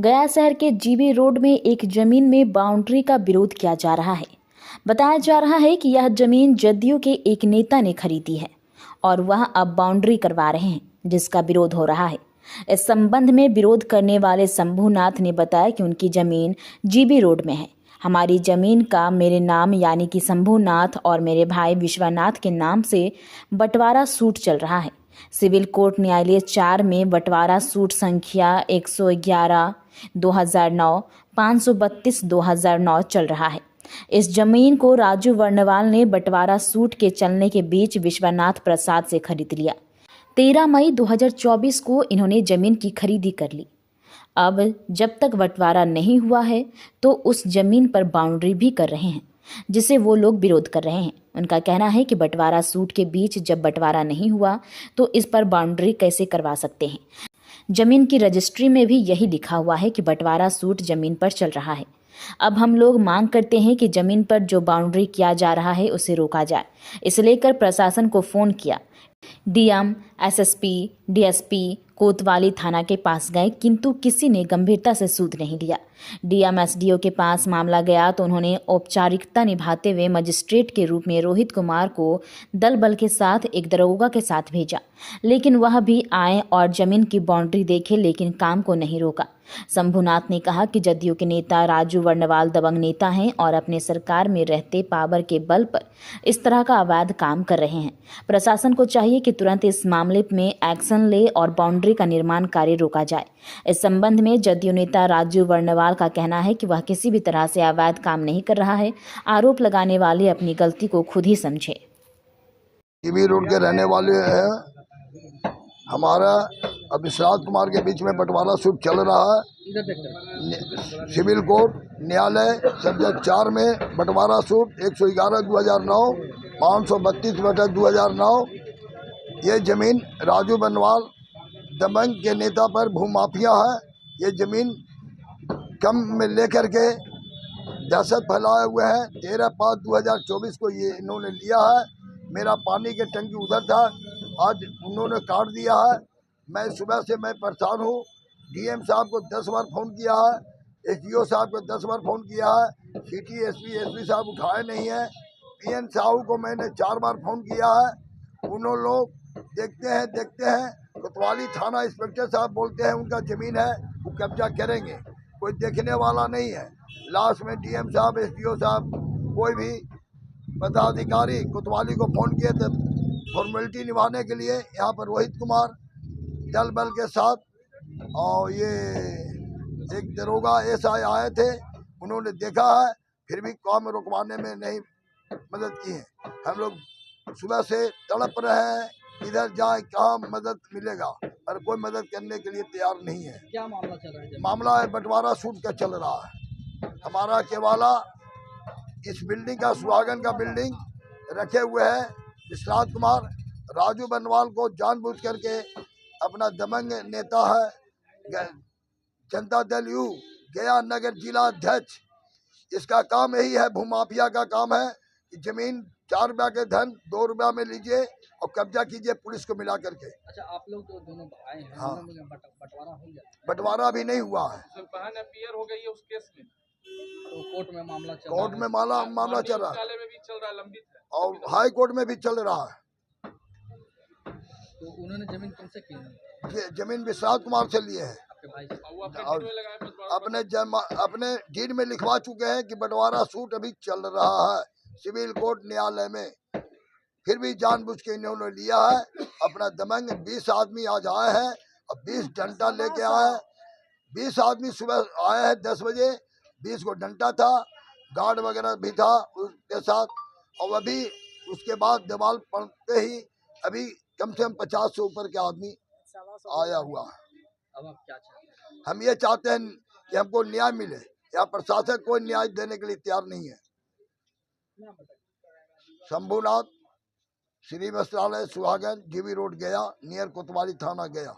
गया शहर के जीबी रोड में एक जमीन में बाउंड्री का विरोध किया जा रहा है। बताया जा रहा है कि यह जमीन जदयू के एक नेता ने खरीदी है और वह अब बाउंड्री करवा रहे हैं, जिसका विरोध हो रहा है। इस संबंध में विरोध करने वाले शंभूनाथ ने बताया कि उनकी जमीन जीबी रोड में है। हमारी जमीन का मेरे नाम यानी कि शंभूनाथ और मेरे भाई विश्वनाथ के नाम से बंटवारा सूट चल रहा है। सिविल कोर्ट न्यायालय 4 में बंटवारा सूट संख्या 111/2009, 532/2009 चल रहा है। इस जमीन को राजू वर्णवाल ने बंटवारा सूट के चलने के बीच विश्वनाथ प्रसाद से खरीद लिया। 13 मई 2024 को इन्होंने जमीन की खरीदी कर ली। अब जब तक बंटवारा नहीं हुआ है तो उस जमीन पर बाउंड्री भी कर रहे हैं, जिसे वो लोग विरोध कर रहे हैं। उनका कहना है कि बंटवारा सूट के बीच जब बंटवारा नहीं हुआ तो इस पर बाउंड्री कैसे करवा सकते हैं। जमीन की रजिस्ट्री में भी यही लिखा हुआ है कि बंटवारा सूट जमीन पर चल रहा है। अब हम लोग मांग करते हैं कि जमीन पर जो बाउंड्री किया जा रहा है उसे रोका जाए। इसे लेकर प्रशासन को फोन किया। डीएम, एसएसपी, डीएसपी कोतवाली थाना के पास गए, किंतु किसी ने गंभीरता से सूद नहीं लिया। डीएम एसडीओ के पास मामला गया तो उन्होंने औपचारिकता निभाते हुए मजिस्ट्रेट के रूप में रोहित कुमार को दल बल के साथ एक दरोगा के साथ भेजा, लेकिन वह भी आए और जमीन की बाउंड्री देखे, लेकिन काम को नहीं रोका। शंभूनाथ ने कहा कि जदयू के नेता राजू वर्णवाल दबंग नेता हैं और अपने सरकार में रहते पावर के बल पर इस तरह का अवैध काम कर रहे हैं। प्रशासन को चाहिए कि तुरंत इस मामले में एक्शन ले और बाउंड्री का निर्माण कार्य रोका जाए। इस संबंध में जदयू नेता राजू वर्णवाल का कहना है कि वह किसी भी तरह से अवैध काम नहीं कर रहा है। आरोप लगाने वाले अपनी गलती को खुद ही समझे। जीबी रोड के रहने वाले हैं। हमारा अब विश्रांत कुमार के बीच में बंटवारा सूट चल रहा है। सिविल कोर्ट न्यायालय सब्जेक्ट 4 में बंटवारा सूट 111/2009, 532/2009। ये जमीन राजू वर्णवाल दबंग के नेता पर भूमाफिया है। ये जमीन कम में लेकर के दहशत फैलाए हुए हैं। 13/5/2024 को ये इन्होंने लिया है। मेरा पानी के टंकी उधर था, आज उन्होंने काट दिया है। मैं सुबह से परेशान हूँ। डीएम साहब को 10 बार फ़ोन किया है, एसडीओ साहब को 10 बार फ़ोन किया है, सिटी एसपी साहब उठाए नहीं है। पीएन साहू को मैंने 4 बार फ़ोन किया है। उन्होंने लोग देखते हैं। कोतवाली थाना इंस्पेक्टर साहब बोलते हैं उनका ज़मीन है, वो कब्जा करेंगे। कोई देखने वाला नहीं है। लास्ट में डीएम साहब, एसडीओ साहब, कोई भी पदाधिकारी कोतवाली को फ़ोन किए थे फॉर्मेलिटी निभाने के लिए। यहाँ पर रोहित कुमार दल बल के साथ और ये एक दरोगा एसआई आए थे। उन्होंने देखा है, फिर भी काम रुकवाने में नहीं मदद की है। हम लोग सुबह से तड़प रहे हैं, इधर जाए कहाँ मदद मिलेगा, पर कोई मदद करने के लिए तैयार नहीं है। क्या मामला चल रहा है? मामला है बंटवारा सूट का चल रहा है। हमारा केवाला इस बिल्डिंग का, सुहागन का बिल्डिंग रखे हुए है। विश्रांत कुमार राजू वर्णवाल को जानबूझ करके अपना दबंग नेता है। जनता दल यू गया नगर जिला अध्यक्ष, इसका काम यही है, भूमाफिया का काम है कि जमीन 4 रुपया के धन 2 रुपया में लीजिए और कब्जा कीजिए पुलिस को मिला करके। अच्छा, आप लोग तो दोनों आए हैं। हाँ। बंटवारा हो गया? बंटवारा अभी नहीं हुआ है। अपीयर हो गई है उस केस में, तो कोर्ट में मामला चल कोर्ट में मामला चल रहा है में भी चल रहा है, लंबित है और हाई कोर्ट में भी चल रहा है। तो उन्होंने जमीन तुमसे की? जमीन विश्रांत कुमार से लिए है। आपके भाई से? और अपने डीड में लिखवा चुके हैं कि बंटवारा सूट अभी चल रहा है सिविल कोर्ट न्यायालय में। फिर भी जानबूझ के इन्होंने लिया है। अपना दबंग 20 आदमी आज आए हैं और 20 डंडा लेके आए हैं। 20 आदमी सुबह आए हैं 10 बजे, 20 को डंडा था, गार्ड वगैरह भी था उसके साथ। और अभी उसके बाद दीवार पड़ते ही अभी कम से कम 50 से ऊपर के आदमी आया हुआ है। अब आप क्या चाहते हैं? हम ये चाहते हैं कि हमको न्याय मिले। या प्रशासन कोई न्याय देने के लिए तैयार नहीं है। शंभूनाथ, श्री वस्त्रालय, सुहागन, जीबी रोड गया, नियर कोतवाली थाना गया।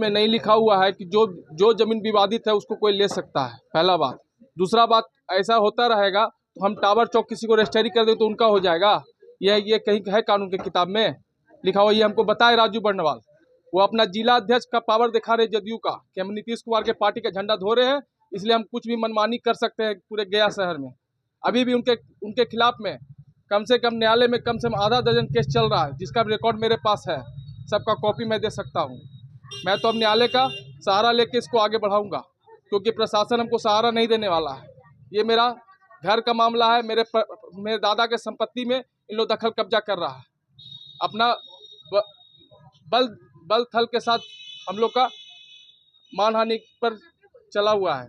में नहीं लिखा हुआ है कि जो जमीन विवादित है उसको कोई ले सकता है, पहला बात। दूसरा बात, ऐसा होता रहेगा तो हम टावर चौक किसी को रजिस्ट्री कर दे तो उनका हो जाएगा। ये कहीं है कानून की किताब में लिखा हुआ, ये हमको बताए राजू वर्णवाल। वो अपना जिला अध्यक्ष का पावर दिखा रहे जदयू का कि हम नीतीश कुमार के पार्टी का झंडा धो रहे हैं, इसलिए हम कुछ भी मनमानी कर सकते हैं पूरे गया शहर में। अभी भी उनके खिलाफ में कम से कम न्यायालय में कम से कम आधा दर्जन केस चल रहा है, जिसका रिकॉर्ड मेरे पास है, सबका कॉपी मैं दे सकता हूँ। मैं तो अब न्यायालय का सहारा लेके इसको आगे बढ़ाऊंगा, क्योंकि प्रशासन हमको सहारा नहीं देने वाला है। ये मेरा घर का मामला है, मेरे दादा के संपत्ति में इन लोग दखल कब्जा कर रहा है। अपना बल थल के साथ हम लोग का मानहानि पर चला हुआ है।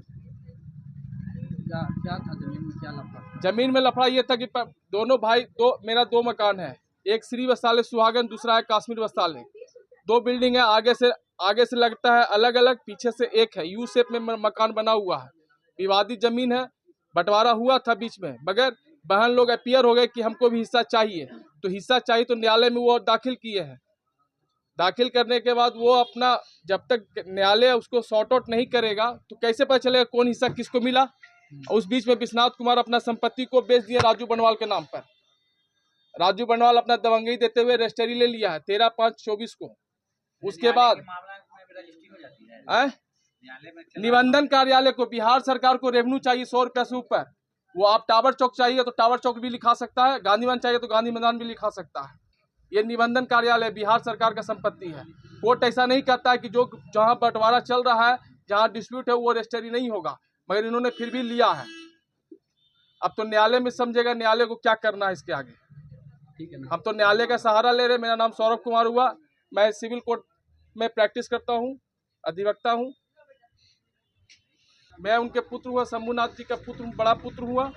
क्या था जमीन में, क्या लफड़ा? जमीन में लफड़ा ये था कि दोनों भाई मेरा दो मकान है, एक श्री वस्त्रालय सुहागन, दूसरा है कश्मीर वस्त्रालय। दो बिल्डिंग है, आगे से लगता है अलग अलग, पीछे से एक है, यू शेप में मकान बना हुआ है। विवादित जमीन है, बंटवारा हुआ था बीच में, मगर बहन लोग अपीयर हो गए कि हमको भी हिस्सा चाहिए। तो हिस्सा चाहिए तो न्यायालय में वो दाखिल किए हैं। दाखिल करने के बाद वो अपना, जब तक न्यायालय उसको सॉर्ट आउट नहीं करेगा तो कैसे पता चलेगा कौन हिस्सा किसको मिला। उस बीच में विश्वनाथ कुमार अपना संपत्ति को बेच दिया राजू बनवाल के नाम पर। राजू बनवाल अपना दबंगई देते हुए रजिस्ट्री ले लिया है 13/5/24 को। उसके बाद निबंधन कार्यालय को, बिहार सरकार को रेवेन्यू चाहिए 100 रुपया से ऊपर। वो आप टावर चौक चाहिए तो टावर चौक भी लिखा सकता है, गांधी मैदान चाहिए तो गांधी मैदान भी लिखा सकता है। ये निबंधन कार्यालय बिहार सरकार का संपत्ति है। कोर्ट ऐसा नहीं कहता है कि जो जहां बंटवारा चल रहा है, जहां डिस्प्यूट है, वो रजिस्ट्री नहीं होगा, मगर इन्होंने फिर भी लिया है। अब तो न्यायालय में समझेगा न्यायालय को क्या करना है इसके आगे। ठीक है ना? हम तो न्यायालय का सहारा ले रहे। मेरा नाम सौरभ कुमार हुआ, मैं सिविल कोर्ट में प्रैक्टिस करता हूँ, अधिवक्ता हूँ। मैं उनके पुत्र हुआ, शंभुनाथ जी का पुत्र, बड़ा पुत्र हुआ।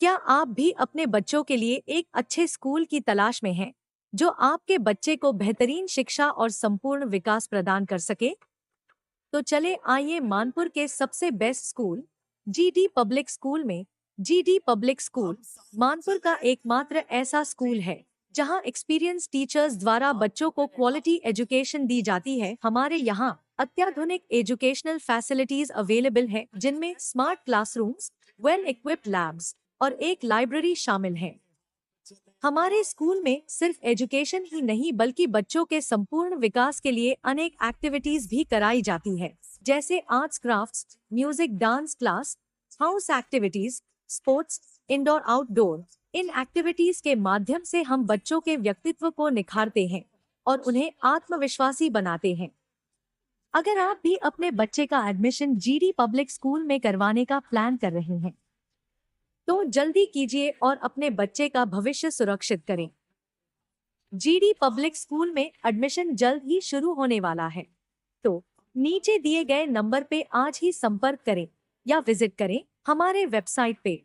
क्या आप भी अपने बच्चों के लिए एक अच्छे स्कूल की तलाश में हैं, जो आपके बच्चे को बेहतरीन शिक्षा और संपूर्ण विकास प्रदान कर सके? तो चले आइए मानपुर के सबसे best school GD public school में। जीडी पब्लिक स्कूल मानपुर का एकमात्र ऐसा स्कूल है जहां एक्सपीरियंस टीचर्स द्वारा बच्चों को क्वालिटी एजुकेशन दी जाती है। हमारे यहाँ अत्याधुनिक एजुकेशनल फैसिलिटीज अवेलेबल है, जिनमें smart classrooms, well equipped labs और एक लाइब्रेरी शामिल है। हमारे स्कूल में सिर्फ एजुकेशन ही नहीं बल्कि बच्चों के संपूर्ण विकास के लिए अनेक एक्टिविटीज भी कराई जाती है, जैसे arts, crafts, music, dance class, house activities, sports, indoor outdoor. इन एक्टिविटीज के माध्यम से हम बच्चों के व्यक्तित्व को निखारते हैं और उन्हें आत्मविश्वासी बनाते हैं। अगर आप भी अपने बच्चे का एडमिशन जीडी पब्लिक स्कूल में करवाने का प्लान कर रहे हैं तो जल्दी कीजिए और अपने बच्चे का भविष्य सुरक्षित करें। जीडी पब्लिक स्कूल में एडमिशन जल्द ही शुरू होने वाला है, तो नीचे दिए गए नंबर पे आज ही संपर्क करें या विजिट करें हमारे वेबसाइट पे।